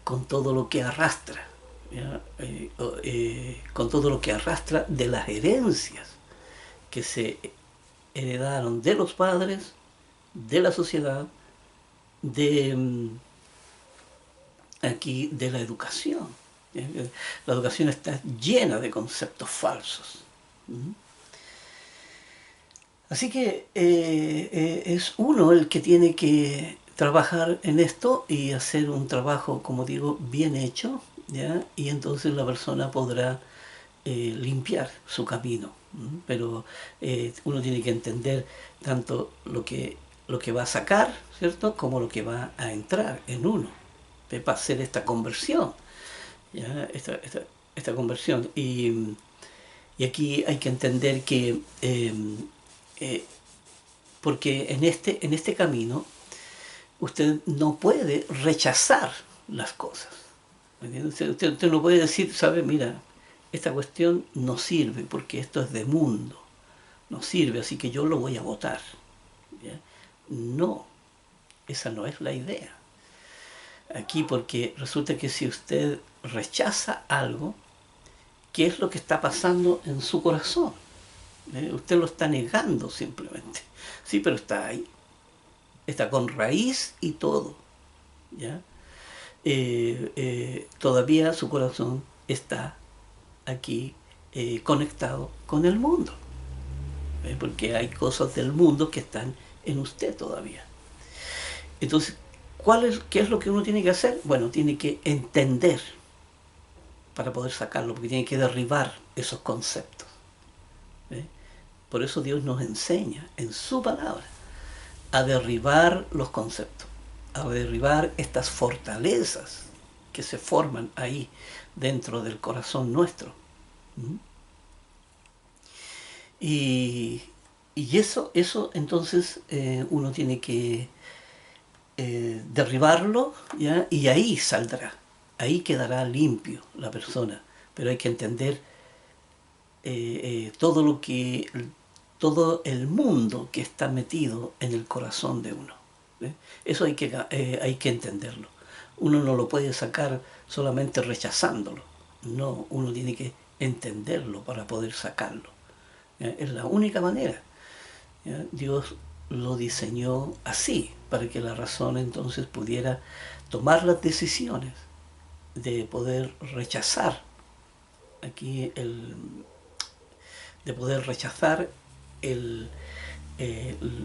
con todo lo que arrastra, ¿ya? Con todo lo que arrastra de las herencias que se heredaron de los padres, de la sociedad, de aquí de la educación. La educación está llena de conceptos falsos. Así que es uno el que tiene que trabajar en esto y hacer un trabajo, como digo, bien hecho, ¿ya? Y entonces la persona podrá limpiar su camino. Pero uno tiene que entender tanto lo que va a sacar, ¿cierto?, como lo que va a entrar en uno, para hacer esta conversión, ¿ya? Esta conversión. Y aquí hay que entender que porque en este camino usted no puede rechazar las cosas. Usted no puede decir, ¿sabe? Mira, esta cuestión no sirve porque esto es de mundo, no sirve, así que yo lo voy a votar, ¿ya? No, esa no es la idea. Aquí, porque resulta que si usted rechaza algo, ¿qué es lo que está pasando en su corazón? Usted lo está negando simplemente. Sí, pero está ahí. Está con raíz y todo, ¿ya? Todavía su corazón está aquí conectado con el mundo, porque hay cosas del mundo que están en usted todavía. Entonces, ¿qué es lo que uno tiene que hacer? Bueno, tiene que entender para poder sacarlo, porque tiene que derribar esos conceptos. Por eso Dios nos enseña en su palabra a derribar los conceptos, a derribar estas fortalezas que se forman ahí dentro del corazón nuestro. Y eso entonces uno tiene que derribarlo, ¿ya? Y ahí saldrá, ahí quedará limpio la persona. Pero hay que entender todo el mundo que está metido en el corazón de uno. Eso hay que entenderlo. Uno no lo puede sacar solamente rechazándolo. No, uno tiene que entenderlo para poder sacarlo. Es la única manera. Dios lo diseñó así, para que la razón entonces pudiera tomar las decisiones de poder rechazar aquí de poder rechazar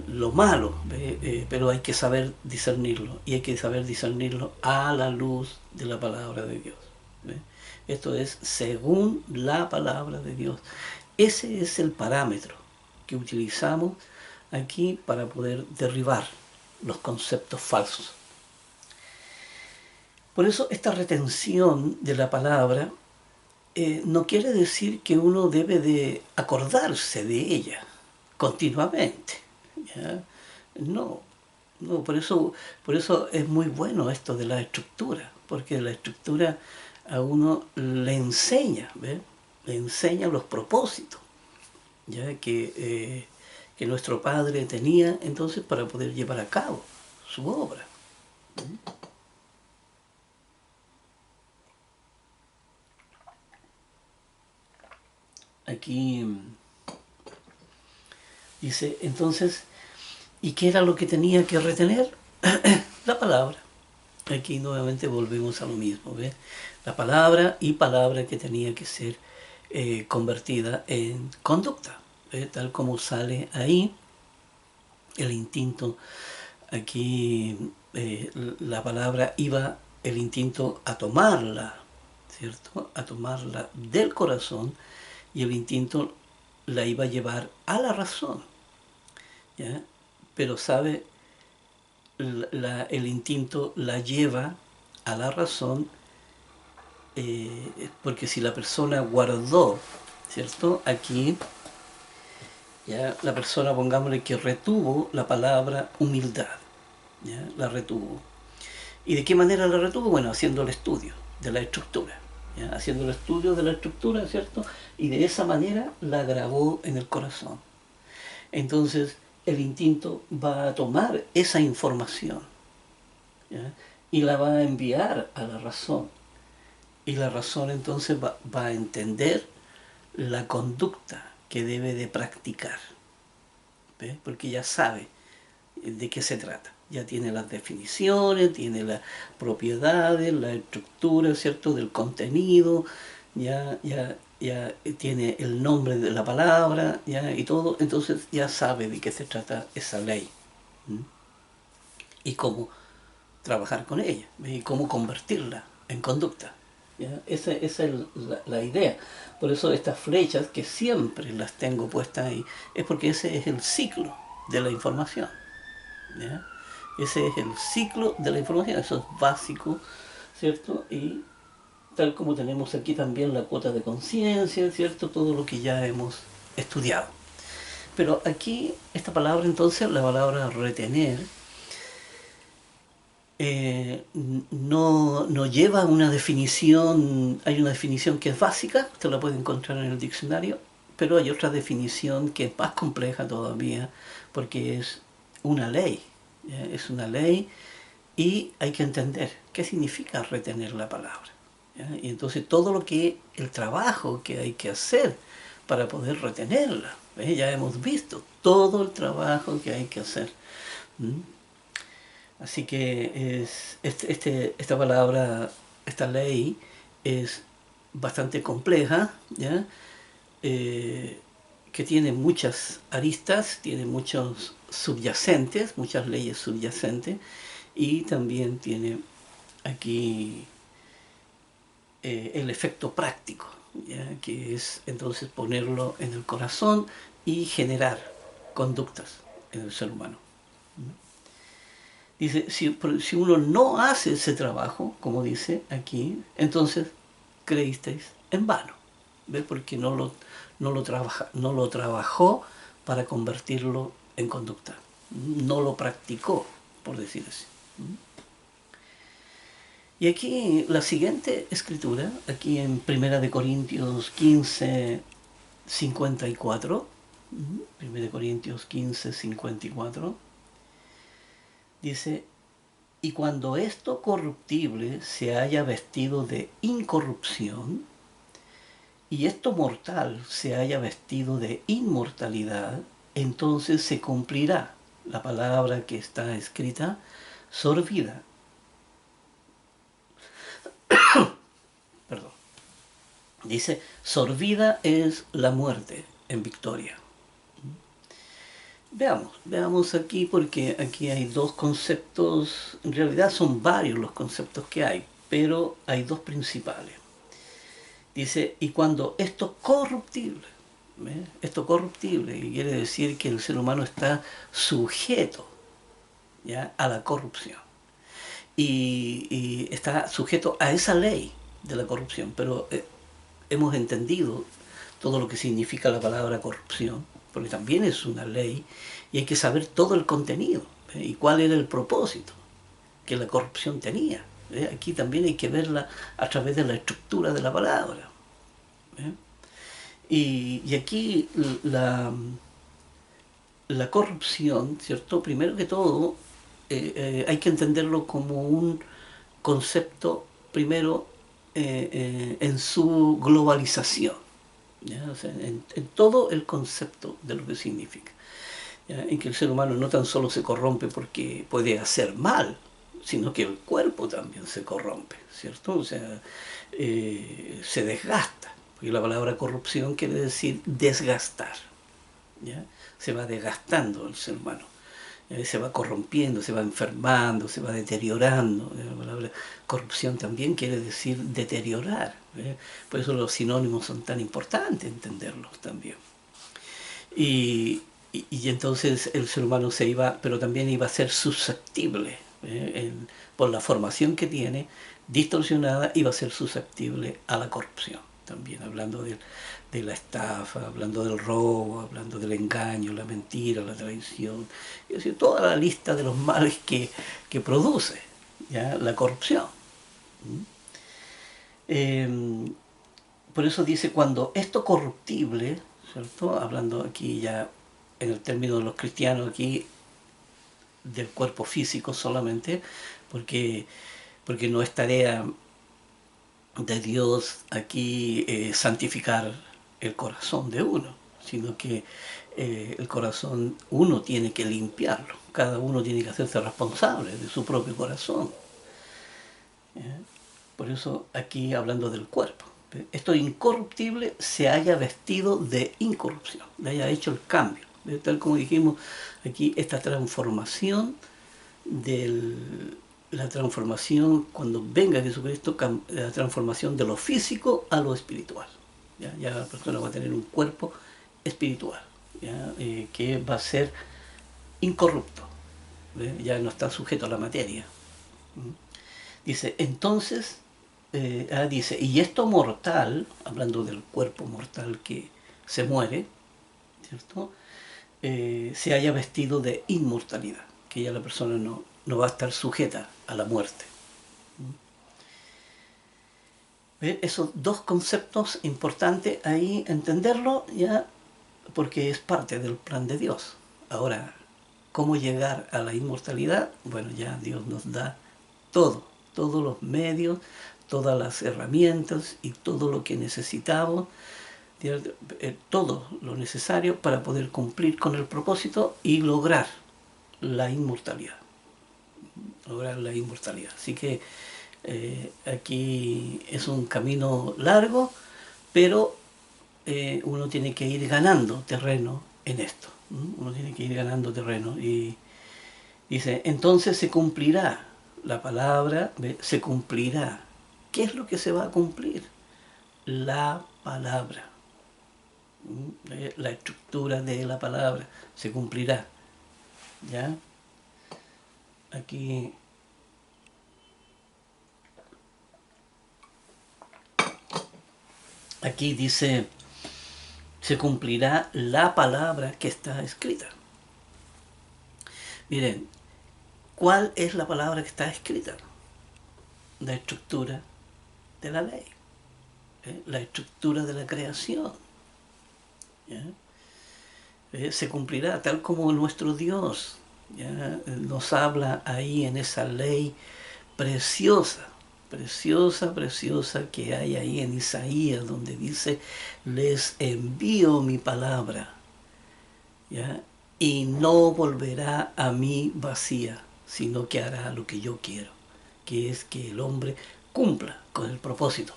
lo malo, pero hay que saber discernirlo, y hay que saber discernirlo a la luz de la palabra de Dios. Esto es según la palabra de Dios. Ese es el parámetro que utilizamos aquí para poder derribar los conceptos falsos. Por eso esta retención de la palabra no quiere decir que uno debe de acordarse de ella, continuamente. ¿Ya? No, no, por eso es muy bueno esto de la estructura, porque la estructura a uno le enseña, ¿ve? Le enseña los propósitos, ¿ya? Que nuestro Padre tenía entonces para poder llevar a cabo su obra. Aquí dice, entonces, ¿y qué era lo que tenía que retener? La palabra. Aquí nuevamente volvemos a lo mismo, ¿ves? La palabra y palabra que tenía que ser convertida en conducta, ¿ves? Tal como sale ahí el instinto. Aquí la palabra iba, el instinto a tomarla, ¿cierto? A tomarla del corazón, y el instinto la iba a llevar a la razón, ¿ya? Pero sabe, el instinto la lleva a la razón porque si la persona guardó, ¿cierto? Aquí, ya la persona, pongámosle que retuvo la palabra humildad, ¿ya? La retuvo. ¿Y de qué manera la retuvo? Bueno, haciendo el estudio de la estructura, ¿ya? Haciendo el estudio de la estructura, ¿cierto? Y de esa manera la grabó en el corazón. Entonces, el instinto va a tomar esa información, ¿ya? Y la va a enviar a la razón. Y la razón entonces va a entender la conducta que debe de practicar, ¿ves? Porque ya sabe de qué se trata. Ya tiene las definiciones, tiene las propiedades, la estructura, ¿cierto?, del contenido, ya tiene el nombre de la palabra, ya, y todo, entonces ya sabe de qué se trata esa ley. ¿Mm? Y cómo trabajar con ella, y cómo convertirla en conducta. ¿Ya? Esa es la idea. Por eso estas flechas, que siempre las tengo puestas ahí, es porque ese es el ciclo de la información. ¿Ya? Ese es el ciclo de la información, eso es básico, ¿cierto? Y tal como tenemos aquí también la cuota de conciencia, ¿cierto? Todo lo que ya hemos estudiado. Pero aquí, esta palabra entonces, la palabra retener, no lleva una definición. Hay una definición que es básica, usted la puede encontrar en el diccionario, pero hay otra definición que es más compleja todavía, porque es una ley, ¿ya? Es una ley, y hay que entender qué significa retener la palabra, ¿ya? Y entonces todo lo que, el trabajo que hay que hacer para poder retenerla, ¿ves? Ya hemos visto todo el trabajo que hay que hacer. ¿Mm? Así que esta palabra, esta ley, es bastante compleja, ¿ya? Que tiene muchas aristas, tiene muchos subyacentes, muchas leyes subyacentes, y también tiene aquí el efecto práctico, ¿ya? Que es entonces ponerlo en el corazón y generar conductas en el ser humano. Dice, si uno no hace ese trabajo, como dice aquí, entonces creísteis en vano, ¿ves? Porque no lo trabajó para convertirlo en conducta, no lo practicó, por decir así. Y aquí la siguiente escritura, aquí en 1 Corintios 15, 54, 1 Corintios 15, 54, dice, y cuando esto corruptible se haya vestido de incorrupción, y esto mortal se haya vestido de inmortalidad, entonces se cumplirá la palabra que está escrita, sorbida. Perdón. Dice, sorbida es la muerte en victoria. Veamos aquí, porque aquí hay dos conceptos, en realidad son varios los conceptos que hay, pero hay dos principales. Dice, y cuando esto corruptible, ¿ves? Esto corruptible, que quiere decir que el ser humano está sujeto, ¿ya?, a la corrupción. Y está sujeto a esa ley de la corrupción, pero hemos entendido todo lo que significa la palabra corrupción, porque también es una ley y hay que saber todo el contenido y cuál era el propósito que la corrupción tenía. Aquí también hay que verla a través de la estructura de la palabra. Y aquí la corrupción, ¿cierto? Primero que todo, hay que entenderlo como un concepto, primero, en su globalización, ¿ya? O sea, en todo el concepto de lo que significa, ¿ya? En que el ser humano no tan solo se corrompe porque puede hacer mal, sino que el cuerpo también se corrompe, ¿cierto? O sea, se desgasta, porque la palabra corrupción quiere decir desgastar, ¿ya? Se va desgastando el ser humano, se va corrompiendo, se va enfermando, se va deteriorando. La palabra corrupción también quiere decir deteriorar. Por eso los sinónimos son tan importantes entenderlos también. Y entonces el ser humano se iba, pero también iba a ser susceptible, por la formación que tiene, distorsionada, iba a ser susceptible a la corrupción. También hablando de la estafa, hablando del robo, hablando del engaño, la mentira, la traición, es decir, toda la lista de los males que produce, ¿ya? La corrupción. Por eso dice, cuando esto corruptible, ¿cierto? Hablando aquí ya en el término de los cristianos, aquí del cuerpo físico solamente, porque, porque no es tarea de Dios aquí santificar el corazón de uno, sino que el corazón uno tiene que limpiarlo, cada uno tiene que hacerse responsable de su propio corazón. Por eso aquí hablando del cuerpo, esto incorruptible se haya vestido de incorrupción, le haya hecho el cambio, tal como dijimos aquí, esta transformación la transformación cuando venga Jesucristo, la transformación de lo físico a lo espiritual. Ya la persona va a tener un cuerpo espiritual, que va a ser incorrupto, ya no está sujeto a la materia. Dice, entonces, dice, y esto mortal, hablando del cuerpo mortal que se muere, ¿cierto? Se haya vestido de inmortalidad, que ya la persona no va a estar sujeta a la muerte. Esos dos conceptos importantes ahí entenderlo, ya, porque es parte del plan de Dios. Ahora, ¿cómo llegar a la inmortalidad? Bueno, ya Dios nos da todos los medios, todas las herramientas y todo lo que necesitamos, todo lo necesario para poder cumplir con el propósito y lograr la inmortalidad. Lograr la inmortalidad. Así que aquí es un camino largo, pero uno tiene que ir ganando terreno en esto. Uno tiene que ir ganando terreno. Y dice, entonces se cumplirá la palabra, se cumplirá. ¿Qué es lo que se va a cumplir? La palabra. La estructura de la palabra se cumplirá. ¿Ya? Aquí dice, se cumplirá la palabra que está escrita. Miren, ¿cuál es la palabra que está escrita? La estructura de la ley, la estructura de la creación. Se cumplirá tal como nuestro Dios nos habla ahí en esa ley preciosa, preciosa, preciosa que hay ahí en Isaías, donde dice, les envío mi palabra, ¿ya? Y no volverá a mí vacía, sino que hará lo que yo quiero, que es que el hombre cumpla con el propósito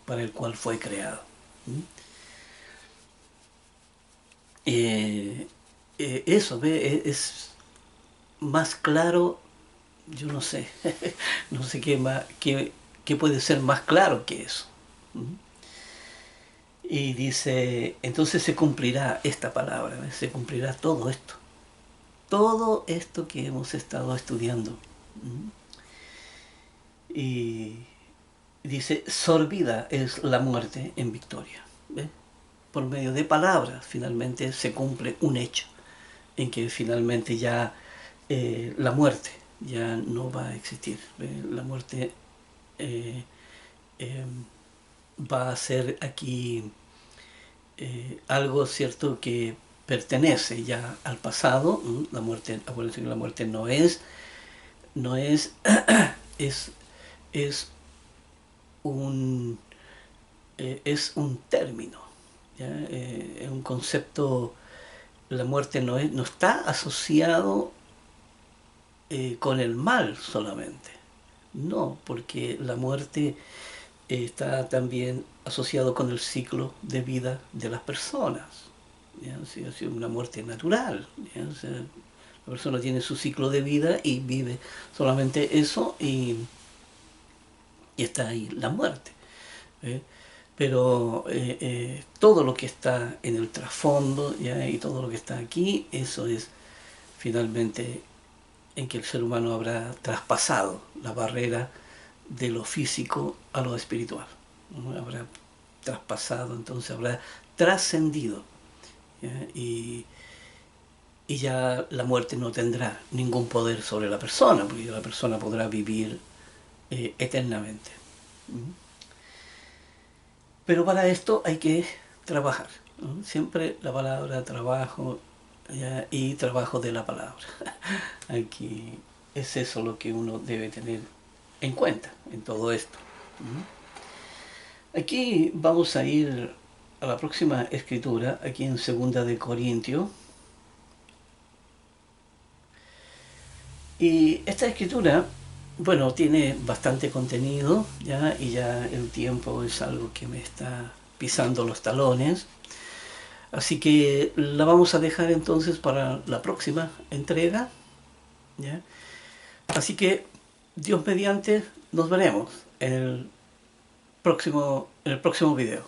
para el cual fue creado. Eso es más claro, yo no sé, no sé qué puede ser más claro que eso. Y dice, entonces se cumplirá esta palabra, se cumplirá todo esto que hemos estado estudiando. Y dice, sorbida es la muerte en victoria. ¿Ves? por medio de palabras, finalmente se cumple un hecho, en que finalmente ya la muerte ya no va a existir. La muerte eh, eh, va a ser aquí algo cierto que pertenece ya al pasado. La muerte, acuérdense que la muerte no es, es, es es un término, ¿ya? Es un concepto. La muerte no está asociado con el mal solamente, no, porque la muerte está también asociado con el ciclo de vida de las personas, ¿ya? Si ha sido una muerte natural, ¿ya? O sea, la persona tiene su ciclo de vida y vive solamente eso, y está ahí la muerte, ¿eh? Pero todo lo que está en el trasfondo, ¿ya? Y todo lo que está aquí, eso es finalmente en que el ser humano habrá traspasado la barrera de lo físico a lo espiritual, ¿no? Habrá traspasado, entonces habrá trascendido, ¿ya? Y ya la muerte no tendrá ningún poder sobre la persona, porque la persona podrá vivir eternamente. Pero para esto hay que trabajar, ¿no? Siempre la palabra trabajo, ¿ya? Y trabajo de la palabra. Aquí es eso lo que uno debe tener en cuenta en todo esto. Aquí vamos a ir a la próxima escritura, aquí en Segunda de Corintios. Y esta escritura, bueno, tiene bastante contenido, ¿ya? Y ya el tiempo es algo que me está pisando los talones. Así que la vamos a dejar entonces para la próxima entrega, ¿ya? Así que, Dios mediante, nos veremos en el próximo video.